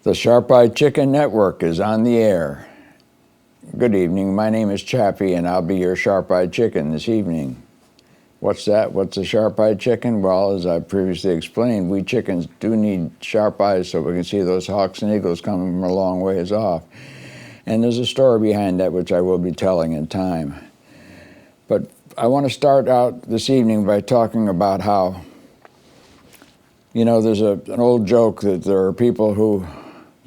The Sharp-Eyed Chicken Network is on the air. Good evening, my name is Chappie and I'll be your Sharp-Eyed Chicken this evening. What's that? What's a sharp-eyed chicken? Well, as I previously explained, we chickens do need sharp eyes so we can see those hawks and eagles coming from a long ways off. And there's a story behind that which I will be telling in time. But I want to start out this evening by talking about how, you know, there's an old joke that there are people who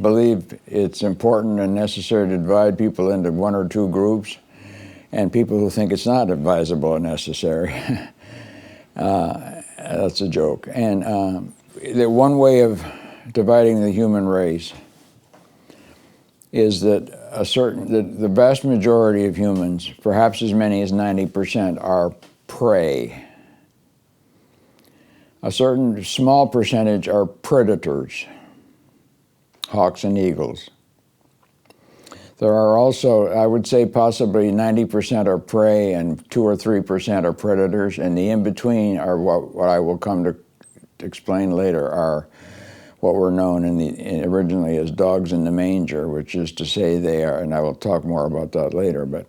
believe it's important and necessary to divide people into one or two groups, and people who think it's not advisable or necessary. That's a joke. And the one way of dividing the human race is that the vast majority of humans, perhaps as many as 90%, are prey. A certain small percentage are predators, hawks and eagles. There are also, I would say, possibly 90% are prey and 2 or 3% are predators, and the in-between are what I will come to explain later are what were known originally as dogs in the manger, which is to say they are, and I will talk more about that later, but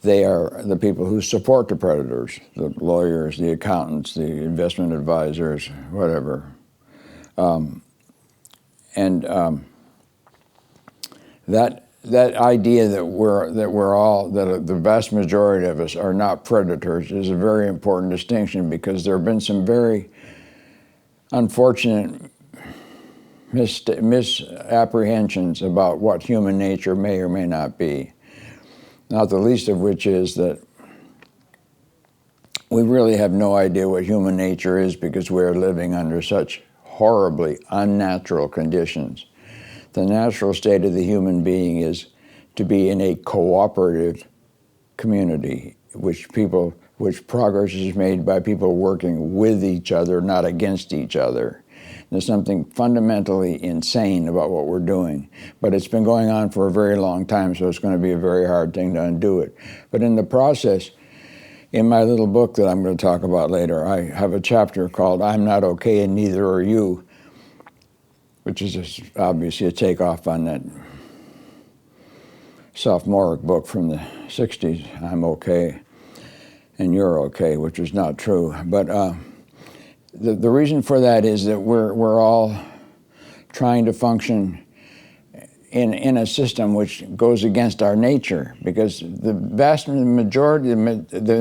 they are the people who support the predators, the lawyers, the accountants, the investment advisors, whatever. That idea that the vast majority of us are not predators is a very important distinction, because there have been some very unfortunate misapprehensions about what human nature may or may not be. Not the least of which is that we really have no idea what human nature is, because we are living under such horribly unnatural conditions. The natural state of the human being is to be in a cooperative community, which progress is made by people working with each other, not against each other. There's something fundamentally insane about what we're doing, but it's been going on for a very long time, so it's going to be a very hard thing to undo it. But in the process, in my little book that I'm going to talk about later, I have a chapter called "I'm Not Okay and Neither Are You," which is obviously a takeoff on that sophomoric book from the 60s, "I'm Okay and You're Okay," which is not true. But the reason for that is that we're all trying to function in a system which goes against our nature, because the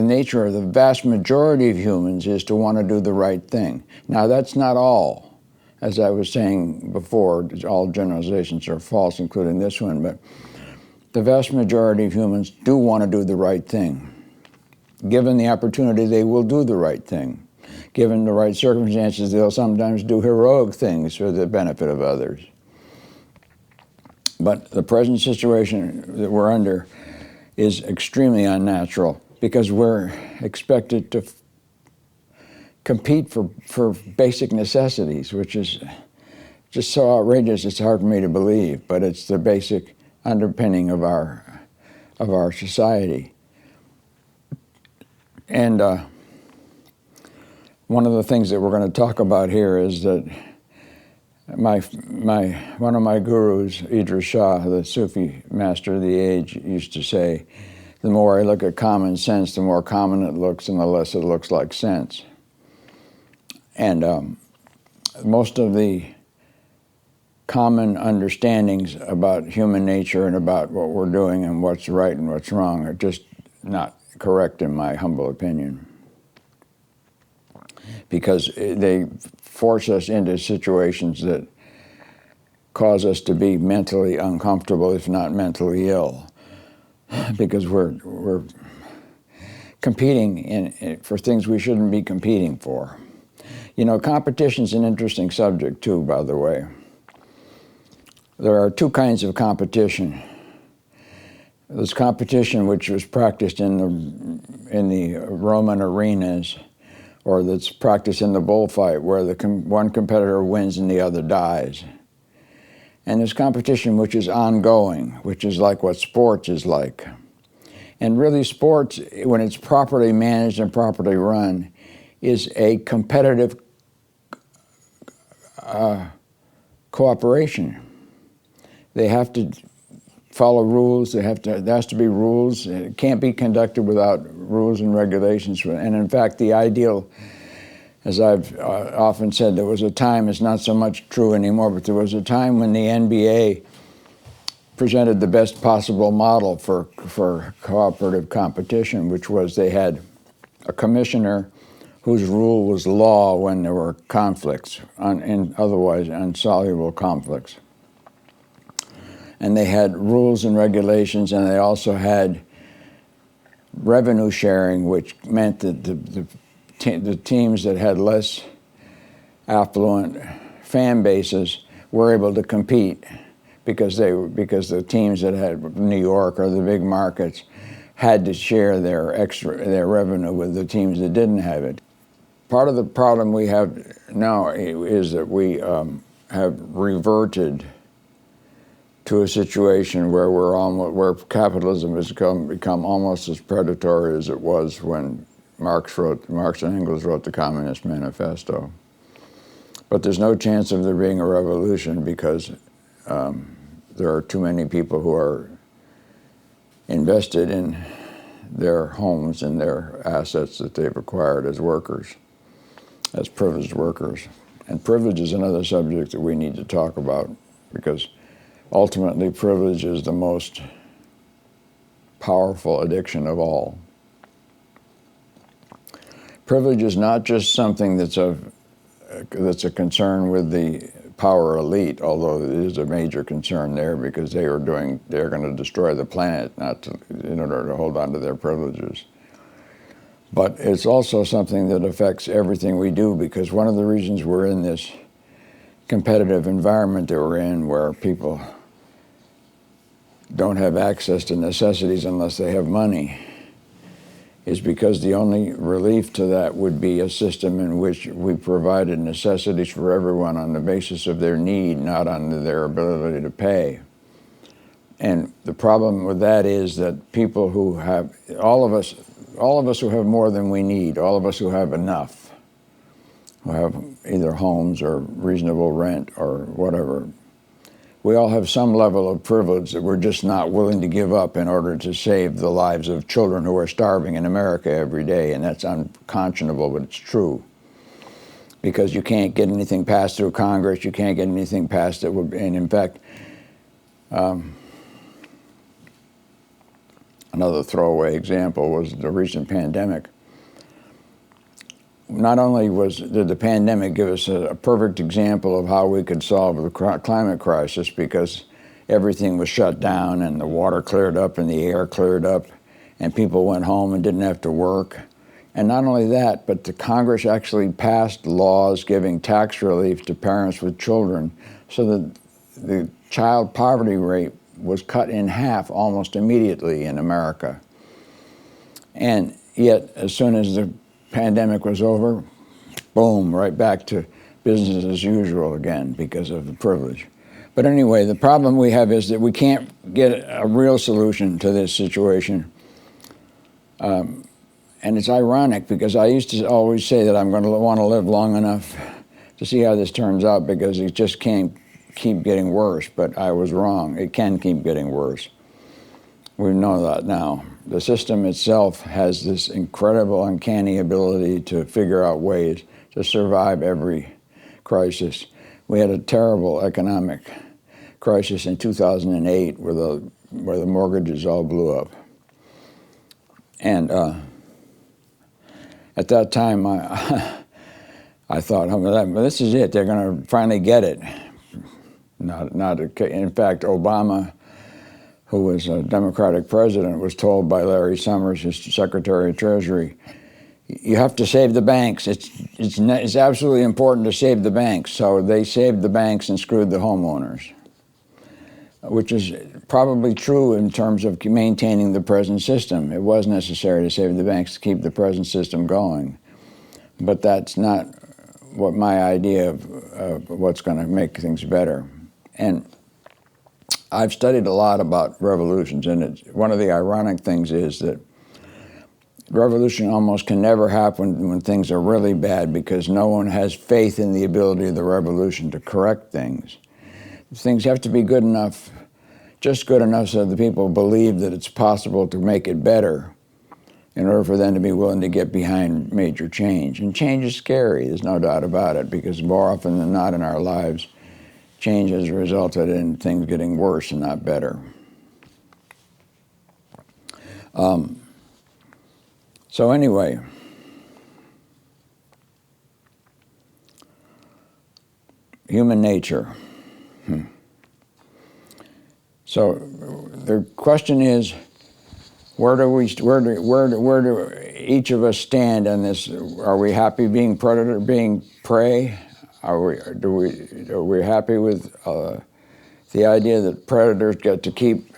nature of the vast majority of humans is to want to do the right thing. Now, that's not all. As I was saying before, all generalizations are false, including this one, but the vast majority of humans do want to do the right thing. Given the opportunity, they will do the right thing. Given the right circumstances, they'll sometimes do heroic things for the benefit of others. But the present situation that we're under is extremely unnatural, because we're expected to compete for basic necessities, which is just so outrageous it's hard for me to believe, but it's the basic underpinning of our society. And one of the things that we're going to talk about here is that one of my gurus, Idris Shah, the Sufi master of the age, used to say, "The more I look at common sense, the more common it looks, and the less it looks like sense." And most of the common understandings about human nature and about what we're doing and what's right and what's wrong are just not correct, in my humble opinion, because they force us into situations that cause us to be mentally uncomfortable, if not mentally ill, because we're competing for things we shouldn't be competing for. You know, competition's an interesting subject too, by the way. There are two kinds of competition. There's competition which was practiced in the Roman arenas, or that's practiced in the bullfight, where one competitor wins and the other dies. And there's competition which is ongoing, which is like what sports is like. And really, sports, when it's properly managed and properly run, is a competitive cooperation. They have to follow rules. There has to be rules. It can't be conducted without rules and regulations. And in fact, the ideal, as I've often said, there was a time, it's not so much true anymore, but there was a time when the NBA presented the best possible model for cooperative competition, which was they had a commissioner whose rule was law when there were conflicts, otherwise insoluble conflicts. And they had rules and regulations, and they also had revenue sharing, which meant that the teams that had less affluent fan bases were able to compete because the teams that had New York or the big markets had to share their revenue with the teams that didn't have it. Part of the problem we have now is that we have reverted to a situation where capitalism has become almost as predatory as it was when Marx and Engels wrote the Communist Manifesto. But there's no chance of there being a revolution because there are too many people who are invested in their homes and their assets that they've acquired as workers, as privileged workers. And privilege is another subject that we need to talk about because ultimately privilege is the most powerful addiction of all. Privilege is not just something that's a concern with the power elite, although it is a major concern there because they're going to destroy the planet in order to hold on to their privileges. But it's also something that affects everything we do because one of the reasons we're in this competitive environment that we're in where people don't have access to necessities unless they have money is because the only relief to that would be a system in which we provided necessities for everyone on the basis of their need, not on their ability to pay. And the problem with that is that people who have, all of us who have more than we need, all of us who have enough, who have either homes or reasonable rent or whatever, we all have some level of privilege that we're just not willing to give up in order to save the lives of children who are starving in America every day, and that's unconscionable, but it's true. Because you can't get anything passed through Congress, you can't get anything passed that would, and in fact, another throwaway example was the recent pandemic. Not only did the pandemic give us a perfect example of how we could solve the climate crisis because everything was shut down and the water cleared up and the air cleared up and people went home and didn't have to work. And not only that, but the Congress actually passed laws giving tax relief to parents with children so that the child poverty rate was cut in half almost immediately in America. And yet, as soon as the pandemic was over, boom, right back to business as usual again because of the privilege. But anyway, the problem we have is that we can't get a real solution to this situation. And it's ironic because I used to always say that I'm going to want to live long enough to see how this turns out because it just can't keep getting worse, but I was wrong. It can keep getting worse. We know that now. The system itself has this incredible, uncanny ability to figure out ways to survive every crisis. We had a terrible economic crisis in 2008 where the mortgages all blew up. And at that time, I thought, oh, this is it. They're going to finally get it. In fact, Obama, who was a Democratic president, was told by Larry Summers, his Secretary of Treasury, you have to save the banks. It's absolutely important to save the banks. So they saved the banks and screwed the homeowners, which is probably true in terms of maintaining the present system. It was necessary to save the banks to keep the present system going. But that's not what my idea of what's going to make things better. And I've studied a lot about revolutions, and one of the ironic things is that revolution almost can never happen when things are really bad because no one has faith in the ability of the revolution to correct things. Things have to be good enough just good enough so the people believe that it's possible to make it better in order for them to be willing to get behind major change. And change is scary, there's no doubt about it, because more often than not in our lives, change has resulted in things getting worse and not better. So anyway, human nature. So the question is, where do each of us stand on this? Are we happy being predator, being prey? Are we happy with the idea that predators get to keep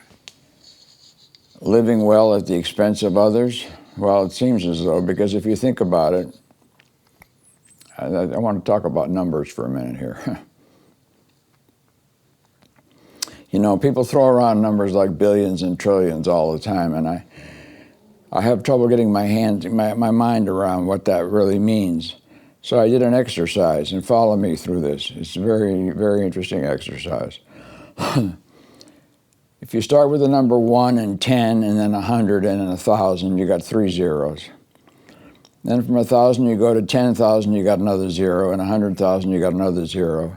living well at the expense of others? Well, it seems as though, because if you think about it, I want to talk about numbers for a minute here. You know, people throw around numbers like billions and trillions all the time, and I have trouble getting my mind around what that really means. So I did an exercise, and follow me through this. It's a very, very interesting exercise. If you start with the number 1 and 10 and then 100 and then 1,000, you got 3 zeros. Then from 1,000 you go to 10,000, you got another 0, and 100,000 you got another 0.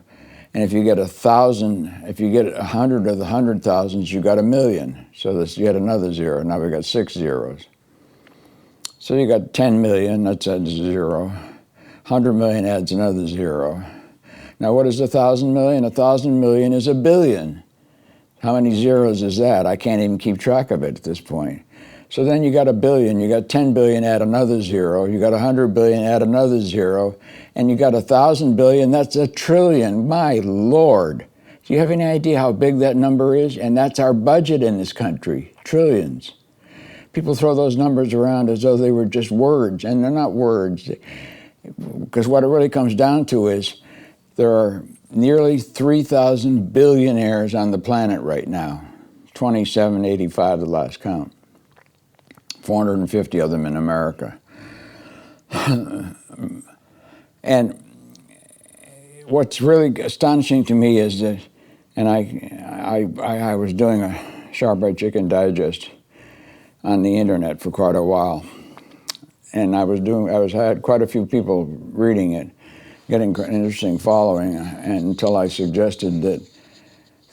And if you get 1,000, if you get 100 of the 100,000s, you got 1,000,000. So that's yet another 0. Now we got 6 zeros. So you got 10 million, that's a 0. 100 million adds another 0. Now what is 1,000 million? 1,000 million is 1 billion. How many zeros is that? I can't even keep track of it at this point. So then you got 1 billion, you got 10 billion, add another 0, you got 100 billion, add another 0, and you got 1,000 billion, that's 1 trillion. My Lord. Do you have any idea how big that number is? And that's our budget in this country, trillions. People throw those numbers around as though they were just words, and they're not words. Because what it really comes down to is there are nearly 3,000 billionaires on the planet right now, 2785 the last count. 450 of them in America. And what's really astonishing to me is that, and I was doing a Sharp-Eyed Chicken Digest on the internet for quite a while, and I had quite a few people reading it, getting an interesting following, until I suggested that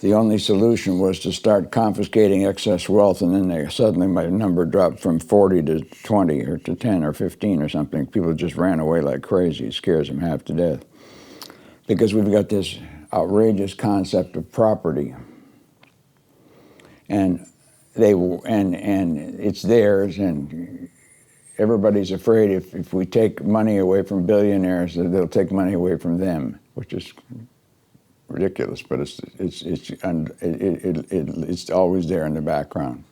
the only solution was to start confiscating excess wealth, and then suddenly my number dropped from 40 to 20 or to 10 or 15 or something. People just ran away like crazy. It scares them half to death. Because we've got this outrageous concept of property. And it's theirs, and everybody's afraid if we take money away from billionaires, that they'll take money away from them, which is ridiculous, but it's always there in the background.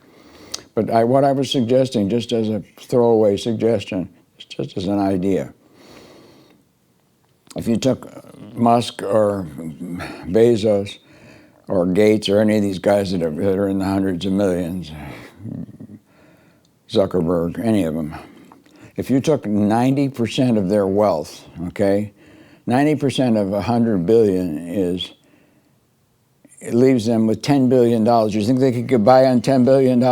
But what I was suggesting, just as a throwaway suggestion, just as an idea, if you took Musk or Bezos or Gates or any of these guys that are in the hundreds of millions, Zuckerberg, any of them, if you took 90% of their wealth, okay, 90% of 100 billion it leaves them with $10 billion. You think they could get by on $10 billion?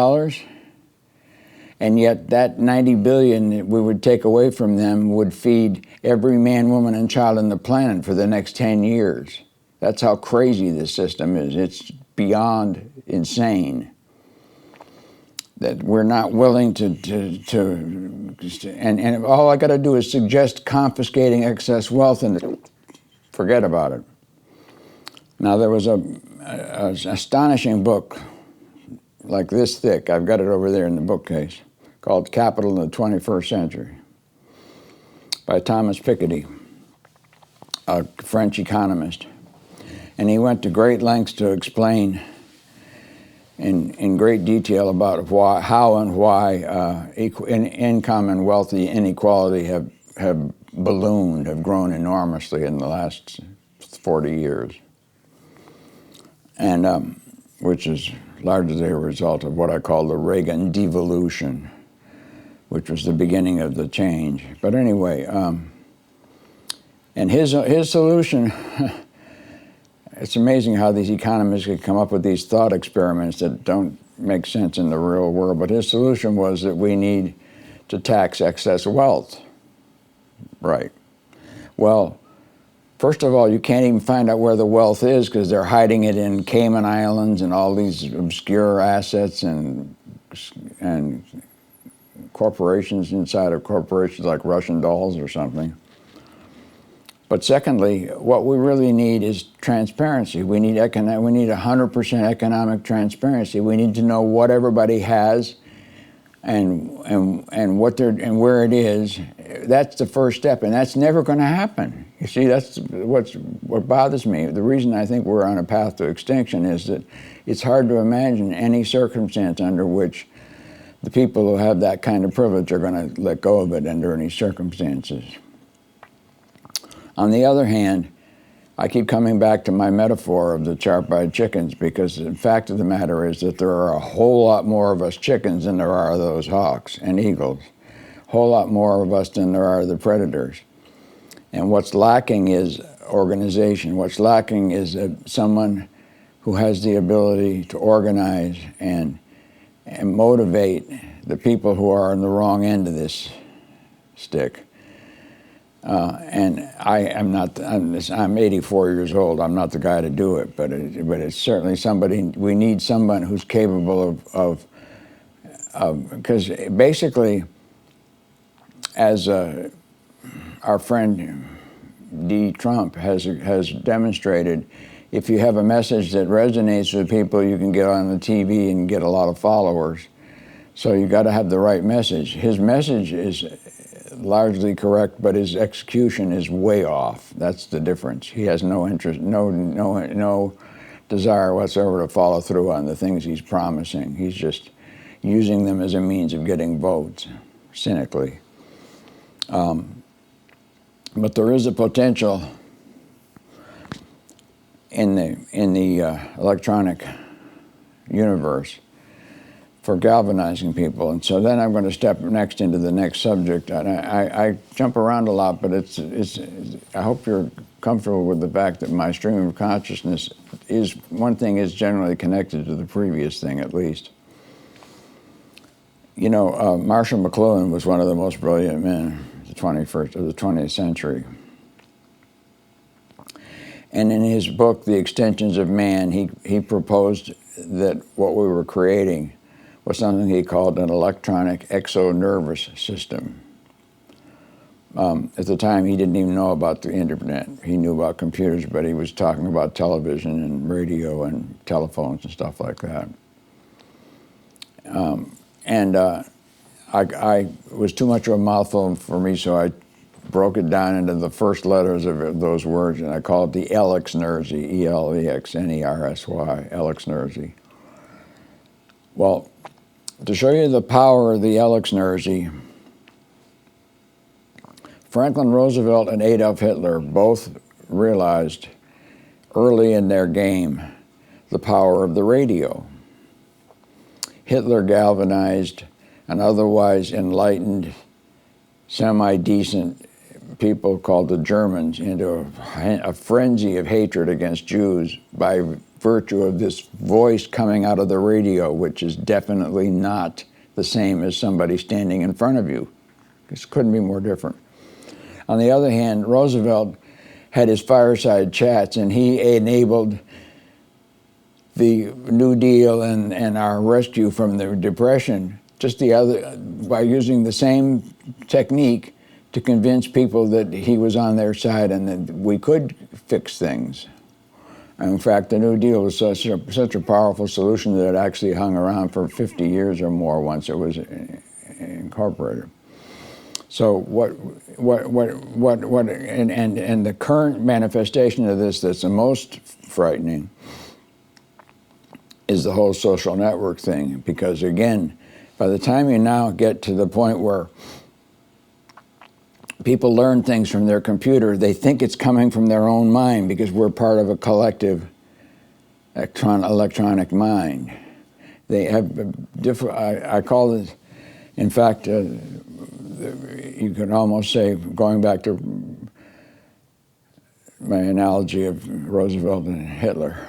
And yet that 90 billion we would take away from them would feed every man, woman, and child on the planet for the next 10 years. That's how crazy this system is. It's beyond insane. That we're not willing and all I got to do is suggest confiscating excess wealth and forget about it. Now there was an astonishing book like this thick, I've got it over there in the bookcase, called Capital in the 21st Century by Thomas Piketty, a French economist. And he went to great lengths to explain in great detail about how and why income and wealth inequality have ballooned, have grown enormously in the last 40 years, and which is largely a result of what I call the Reagan devolution, which was the beginning of the change. But anyway, and his solution it's amazing how these economists could come up with these thought experiments that don't make sense in the real world. But his solution was that we need to tax excess wealth. Right. Well, first of all, you can't even find out where the wealth is because they're hiding it in Cayman Islands and all these obscure assets and corporations inside of corporations like Russian dolls or something. But secondly, what we really need is transparency. We need 100% economic transparency. We need to know what everybody has and what they're and where it is. That's the first step, and that's never going to happen. You see, that's what bothers me. The reason I think we're on a path to extinction is that it's hard to imagine any circumstance under which the people who have that kind of privilege are going to let go of it under any circumstances. On the other hand, I keep coming back to my metaphor of the sharp-eyed chickens, because the fact of the matter is that there are a whole lot more of us chickens than there are those hawks and eagles. A whole lot more of us than there are the predators. And what's lacking is organization. What's lacking is someone who has the ability to organize and motivate the people who are on the wrong end of this stick. And I'm 84 years old. I'm not the guy to do it, but it's certainly somebody. We need someone who's capable of because basically, as our friend D. Trump has demonstrated, if you have a message that resonates with people, you can get on the TV and get a lot of followers. So you got to have the right message. His message is largely correct, but his execution is way off. That's the difference. He has no interest, no desire whatsoever to follow through on the things he's promising. He's just using them as a means of getting votes, cynically. But there is a potential in the electronic universe for galvanizing people. And so then I'm going to step next into the next subject. And I jump around a lot, but I hope you're comfortable with the fact that my stream of consciousness is, one thing is generally connected to the previous thing, at least. You know, Marshall McLuhan was one of the most brilliant men of the 20th century. And in his book, The Extensions of Man, he proposed that what we were creating was something he called an electronic exonervous system. At the time, he didn't even know about the internet. He knew about computers, but he was talking about television and radio and telephones and stuff like that. I was too much of a mouthful for me, so I broke it down into the first letters of those words, and I called it the Elexnersy, E-L-E-X-N-E-R-S-Y, Elexnersy. Well, to show you the power of the Elexnersy, Franklin Roosevelt and Adolf Hitler both realized early in their game the power of the radio. Hitler galvanized an otherwise enlightened, semi-decent people called the Germans into a frenzy of hatred against Jews by virtue of this voice coming out of the radio, which is definitely not the same as somebody standing in front of you. This couldn't be more different. On the other hand, Roosevelt had his fireside chats, and he enabled the New Deal and our rescue from the Depression by using the same technique to convince people that he was on their side and that we could fix things. In fact, the New Deal was such a powerful solution that it actually hung around for 50 years or more once it was incorporated. So and the current manifestation of this that's the most frightening is the whole social network thing, because again, by the time you now get to the point where people learn things from their computer, they think it's coming from their own mind because we're part of a collective electronic mind. They have I call it, in fact, you could almost say, going back to my analogy of Roosevelt and Hitler.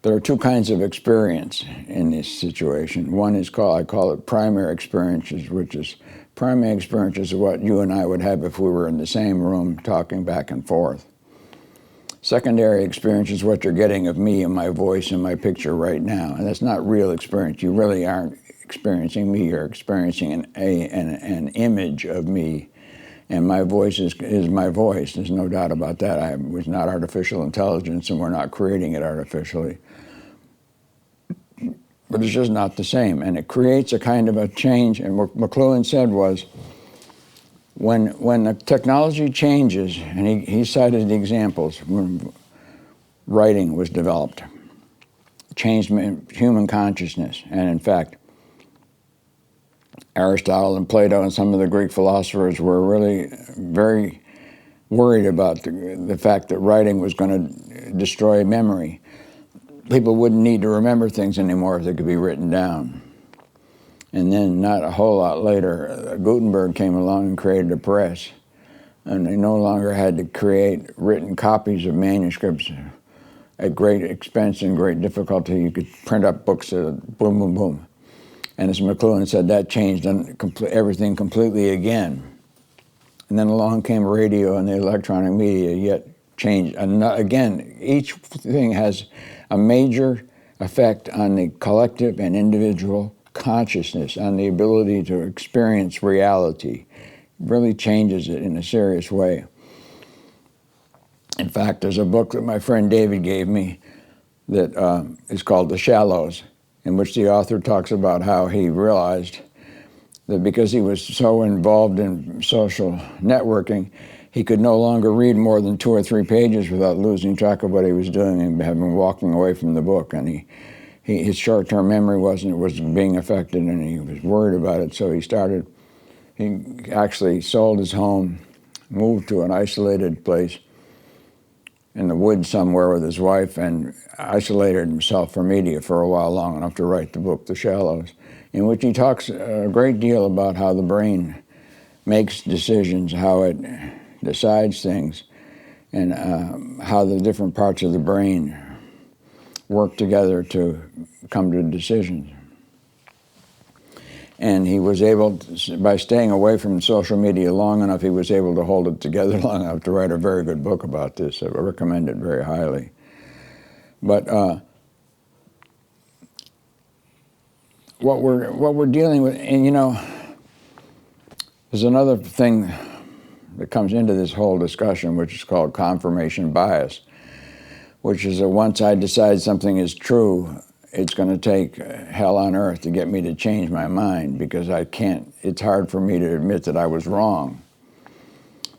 There are two kinds of experience in this situation. One is I call it primary experiences, which is primary experiences of what you and I would have if we were in the same room talking back and forth. Secondary experience is what you're getting of me and my voice and my picture right now. And that's not real experience. You really aren't experiencing me. You're experiencing an image of me. And my voice is my voice. There's no doubt about that. It's not artificial intelligence, and we're not creating it artificially. But it's just not the same. And it creates a kind of a change. And what McLuhan said was, when the technology changes, and he cited examples when writing was developed, changed human consciousness. And in fact, Aristotle and Plato and some of the Greek philosophers were really very worried about the fact that writing was going to destroy memory. People wouldn't need to remember things anymore if they could be written down. And then not a whole lot later, Gutenberg came along and created a press. And they no longer had to create written copies of manuscripts at great expense and great difficulty. You could print up books, boom, boom, boom. And as McLuhan said, that changed everything completely again. And then along came radio and the electronic media, yet changed. And again, each thing has a major effect on the collective and individual consciousness, on the ability to experience reality. It really changes it in a serious way. In fact, there's a book that my friend David gave me that is called The Shallows, in which the author talks about how he realized that because he was so involved in social networking, he could no longer read more than 2 or 3 pages without losing track of what he was doing and having walking away from the book. And his short-term memory was being affected, and he was worried about it. So he actually sold his home, moved to an isolated place in the woods somewhere with his wife, and isolated himself from media for a while, long enough to write the book, The Shallows, in which he talks a great deal about how the brain makes decisions, how it decides things, and how the different parts of the brain work together to come to decisions. And he was able to, by staying away from social media long enough, he was able to hold it together long enough to write a very good book about this. I recommend it very highly. But what we're dealing with, and you know, there's another thing that comes into this whole discussion, which is called confirmation bias, which is that once I decide something is true, it's going to take hell on earth to get me to change my mind, because it's hard for me to admit that I was wrong.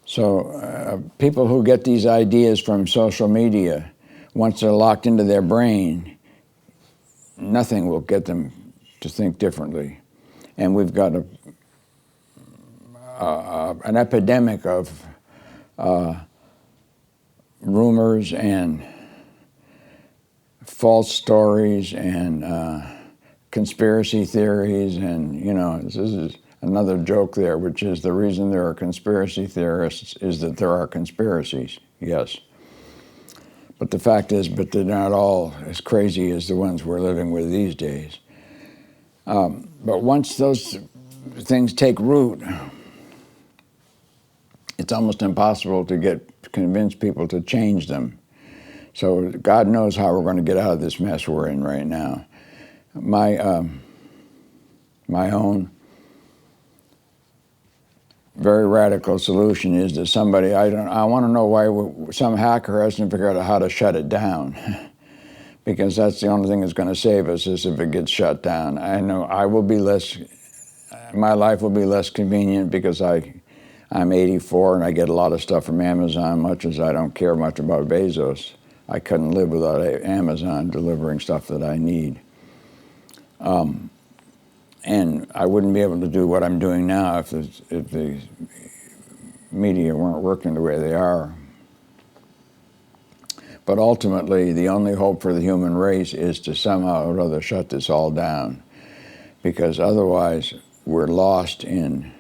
So people who get these ideas from social media, once they're locked into their brain, nothing will get them to think differently. And we've got an epidemic of rumors and false stories and conspiracy theories, and you know, this is another joke there, which is the reason there are conspiracy theorists is that there are conspiracies. Yes, but the fact is, but they're not all as crazy as the ones we're living with these days. But once those things take root, it's almost impossible to convince people to change them. So God knows how we're going to get out of this mess we're in right now. My own very radical solution is that I want to know why some hacker hasn't figured out how to shut it down, because that's the only thing that's going to save us is if it gets shut down. I know my life will be less convenient because I'm 84 and I get a lot of stuff from Amazon, much as I don't care much about Bezos. I couldn't live without Amazon delivering stuff that I need. And I wouldn't be able to do what I'm doing now if the media weren't working the way they are. But ultimately, the only hope for the human race is to somehow or other shut this all down, because otherwise we're lost in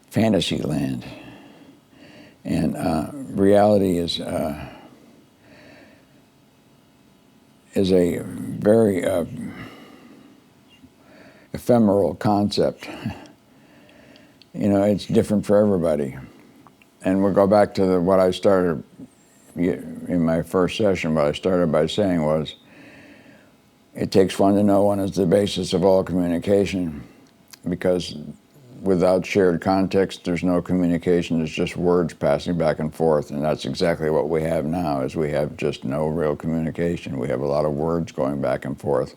fantasy land. And reality is a very ephemeral concept. You know, it's different for everybody. And we'll go back to what I started in my first session. What I started by saying was, it takes one to know one is the basis of all communication, because without shared context, there's no communication. There's just words passing back and forth, and that's exactly what we have now. Is we have just no real communication. We have a lot of words going back and forth,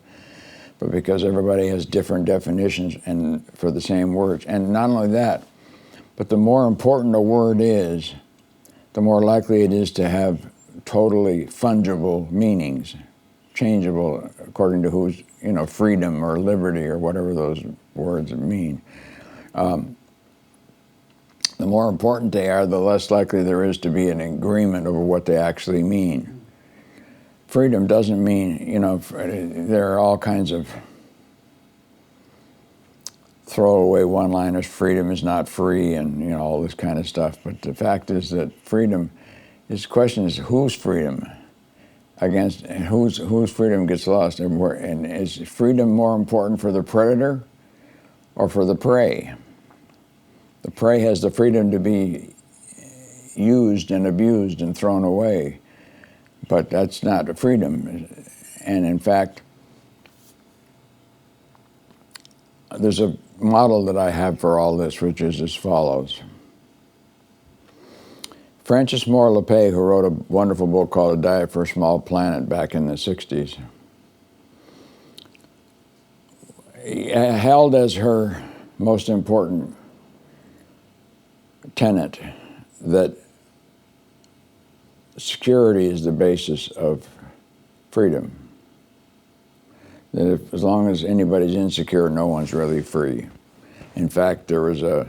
but because everybody has different definitions and for the same words, and not only that, but the more important a word is, the more likely it is to have totally fungible meanings, changeable according to who's, you know, freedom or liberty or whatever those words mean. The more important they are, the less likely there is to be an agreement over what they actually mean. Freedom doesn't mean, you know, there are all kinds of throwaway one-liners, freedom is not free, and, you know, all this kind of stuff. But the fact is that freedom, this question is whose freedom against, and whose freedom gets lost, and is freedom more important for the predator or for the prey? The prey has the freedom to be used and abused and thrown away, but that's not a freedom. And in fact, there's a model that I have for all this, which is as follows. Francis Moore Lappé, who wrote a wonderful book called A Diet for a Small Planet back in the 60s, held as her most important tenet that security is the basis of freedom. That if, as long as anybody's insecure, no one's really free. In fact, there was a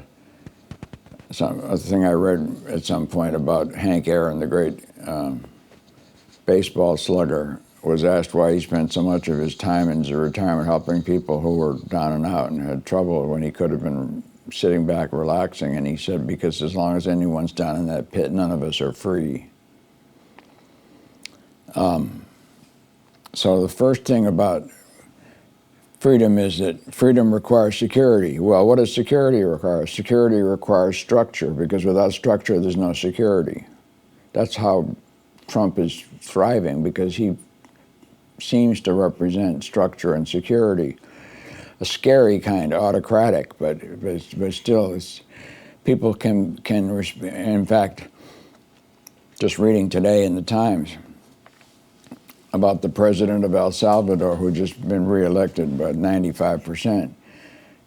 thing I read at some point about Hank Aaron, the great baseball slugger, was asked why he spent so much of his time in his retirement helping people who were down and out and had trouble when he could have been sitting back relaxing, and he said, because as long as anyone's down in that pit, none of us are free. So the first thing about freedom is that freedom requires security. Well, what does security require? Security requires structure, because without structure, there's no security. That's how Trump is thriving, because he seems to represent structure and security. A scary kind, autocratic, but still, people can. In fact, just reading today in the Times about the president of El Salvador, who just been reelected by 95%.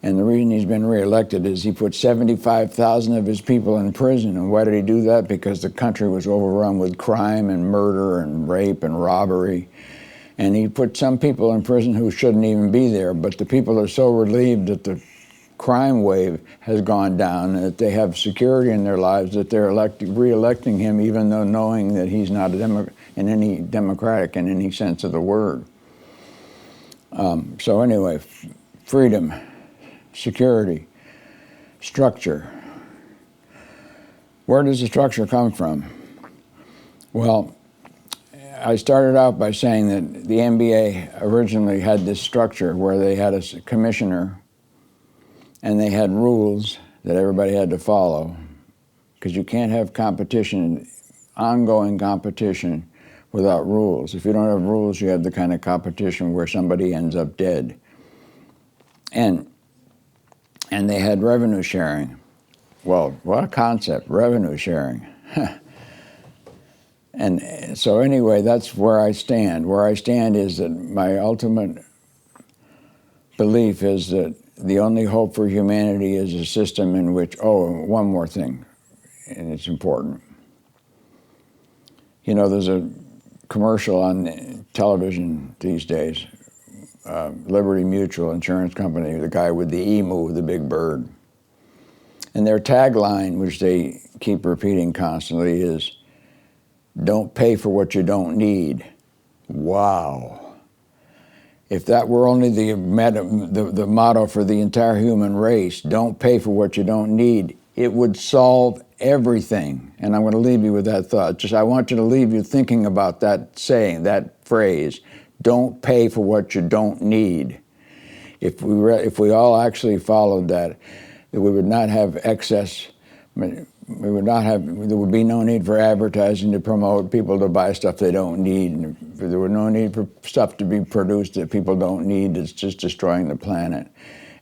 And the reason he's been reelected is he put 75,000 of his people in prison. And why did he do that? Because the country was overrun with crime and murder and rape and robbery. And he put some people in prison who shouldn't even be there, but the people are so relieved that the crime wave has gone down and that they have security in their lives that they're re-electing him, even though knowing that he's not democratic in any sense of the word. So anyway, freedom, security, structure. Where does the structure come from? Well, I started out by saying that the NBA originally had this structure where they had a commissioner and they had rules that everybody had to follow, because you can't have competition, ongoing competition, without rules. If you don't have rules, you have the kind of competition where somebody ends up dead. And they had revenue sharing. Well, what a concept, revenue sharing. And so anyway, that's where I stand. Where I stand is that my ultimate belief is that the only hope for humanity is a system in which, oh, and one more thing, and it's important. You know, there's a commercial on television these days, Liberty Mutual Insurance Company, the guy with the emu, the big bird. And their tagline, which they keep repeating constantly, is, "Don't pay for what you don't need." Wow. If that were only the motto for the entire human race, don't pay for what you don't need, it would solve everything. And I'm going to leave you with that thought. Just I want you to leave you thinking about that saying, that phrase, don't pay for what you don't need. If we all actually followed that, we would not have excess. There would be no need for advertising to promote people to buy stuff they don't need. And there would no need for stuff to be produced that people don't need. It's just destroying the planet.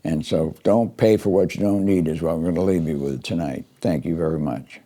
And so don't pay for what you don't need is what I'm going to leave you with tonight. Thank you very much.